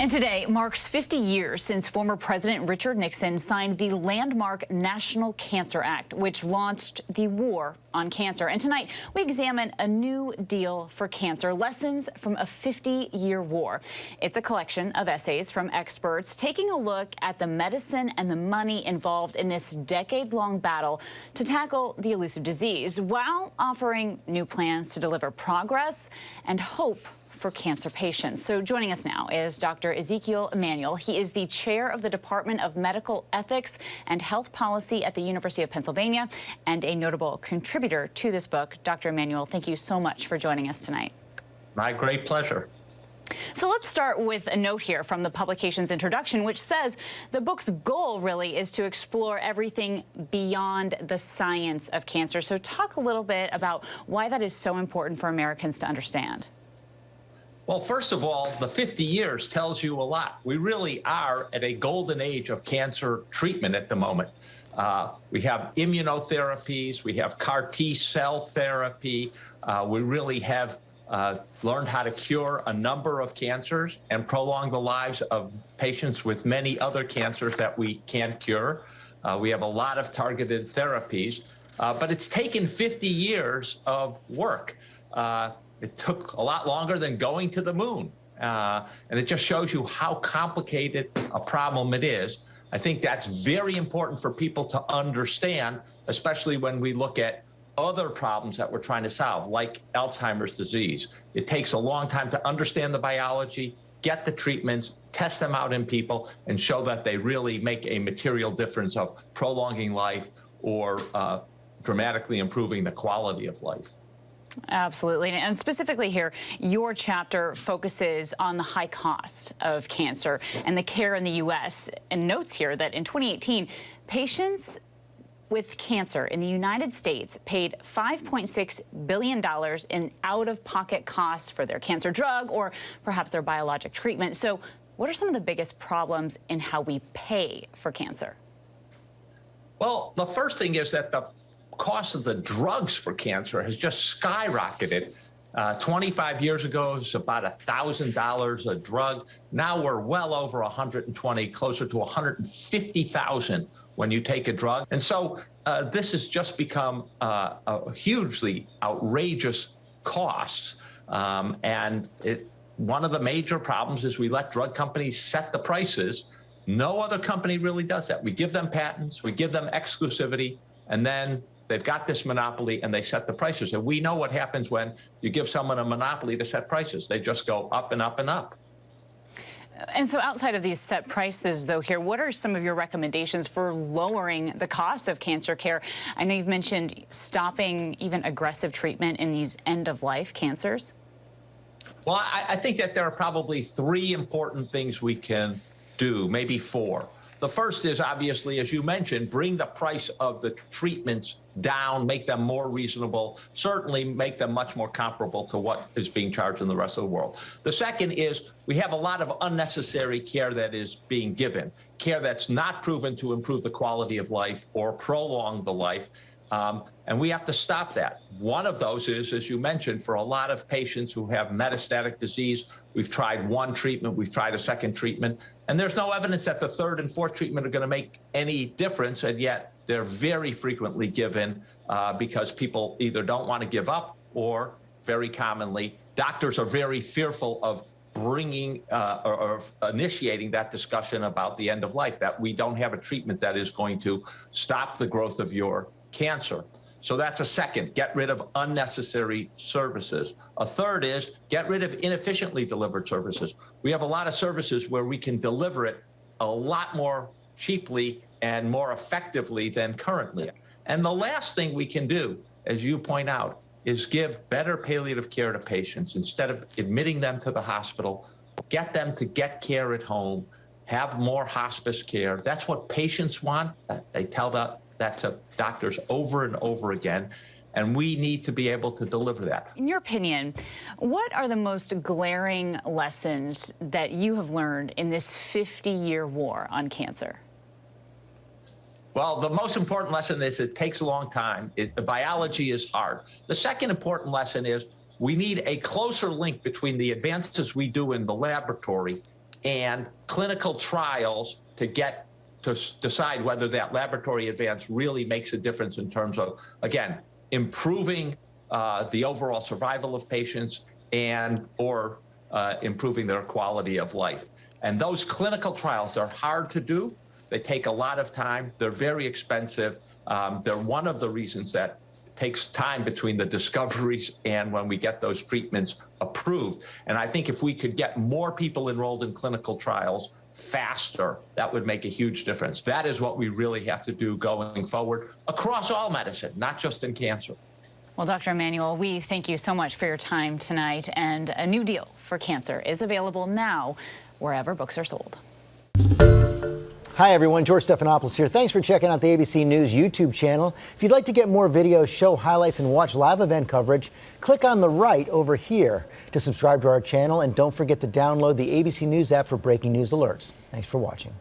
And today marks 50 years since former President Richard Nixon signed the landmark National Cancer Act, which launched the war on cancer. And tonight, we examine a new deal for cancer, lessons from a 50-year war. It's a collection of essays from experts taking a look at the medicine and the money involved in this decades-long battle to tackle the elusive disease, while offering new plans to deliver progress and hope for cancer patients. So joining us now is Dr. Ezekiel Emanuel. He is the chair of the Department of Medical Ethics and Health Policy at the University of Pennsylvania and a notable contributor to this book. Dr. Emanuel, thank you so much for joining us tonight. My great pleasure. So let's start with a note here from the publication's introduction, which says the book's goal really is to explore everything beyond the science of cancer. So talk a little bit about why that is so important for Americans to understand. Well, first of all, the 50 years tells you a lot. We really are at a golden age of cancer treatment at the moment. We have immunotherapies, we have CAR T-cell therapy. We really have learned how to cure a number of cancers and prolong the lives of patients with many other cancers that we can't cure. We have a lot of targeted therapies, but it's taken 50 years of work. It took a lot longer than going to the moon. And it just shows you how complicated a problem it is. I think that's very important for people to understand, especially when we look at other problems that we're trying to solve, like Alzheimer's disease. It takes a long time to understand the biology, get the treatments, test them out in people, and show that they really make a material difference of prolonging life or dramatically improving the quality of life. Absolutely. And specifically here, your chapter focuses on the high cost of cancer and the care in the U.S. and notes here that in 2018, patients with cancer in the United States paid $5.6 billion in out-of-pocket costs for their cancer drug or perhaps their biologic treatment. So what are some of the biggest problems in how we pay for cancer? Well, the first thing is that the cost of the drugs for cancer has just skyrocketed. 25 years ago, it was about $1,000 a drug. Now we're well over 120, closer to 150,000 when you take a drug. And so this has just become a hugely outrageous costs. And one of the major problems is we let drug companies set the prices. No other company really does that. We give them patents, we give them exclusivity, and then they've got this monopoly and they set the prices. And we know what happens when you give someone a monopoly to set prices. They just go up and up and up. And so outside of these set prices, though, here, what are some of your recommendations for lowering the cost of cancer care? I know you've mentioned stopping even aggressive treatment in these end-of-life cancers. Well, I think that there are probably three important things we can do, maybe four. The first is, obviously, as you mentioned, bring the price of the treatments down, make them more reasonable, certainly make them much more comparable to what is being charged in the rest of the world. The second is we have a lot of unnecessary care that is being given, care that's not proven to improve the quality of life or prolong the life. And we have to stop that. One of those is, as you mentioned, for a lot of patients who have metastatic disease, we've tried one treatment, we've tried a second treatment, and there's no evidence that the third and fourth treatment are going to make any difference, and yet they're very frequently given because people either don't want to give up or, very commonly, doctors are very fearful of bringing or initiating that discussion about the end of life, that we don't have a treatment that is going to stop the growth of your cancer. So that's a second, get rid of unnecessary services. A third is get rid of inefficiently delivered services. We have a lot of services where we can deliver it a lot more cheaply and more effectively than currently. And the last thing we can do, as you point out, is give better palliative care to patients. Instead of admitting them to the hospital, get them to get care at home, have more hospice care. That's what patients want. They tell that to doctors over and over again, and we need to be able to deliver that. In your opinion, what are the most glaring lessons that you have learned in this 50-year war on cancer? Well, the most important lesson is it takes a long time. The biology is hard. The second important lesson is we need a closer link between the advances we do in the laboratory and clinical trials to decide whether that laboratory advance really makes a difference in terms of, again, improving the overall survival of patients or improving their quality of life. And those clinical trials are hard to do. They take a lot of time. They're very expensive. They're one of the reasons that it takes time between the discoveries and when we get those treatments approved. And I think if we could get more people enrolled in clinical trials faster, that would make a huge difference. That is what we really have to do going forward across all medicine, not just in cancer. Well, Dr. Emanuel, we thank you so much for your time tonight. And a new deal for cancer is available now wherever books are sold. Hi, everyone. George Stephanopoulos here. Thanks for checking out the ABC News YouTube channel. If you'd like to get more videos, show highlights, and watch live event coverage, click on the right over here to subscribe to our channel. And don't forget to download the ABC News app for breaking news alerts. Thanks for watching.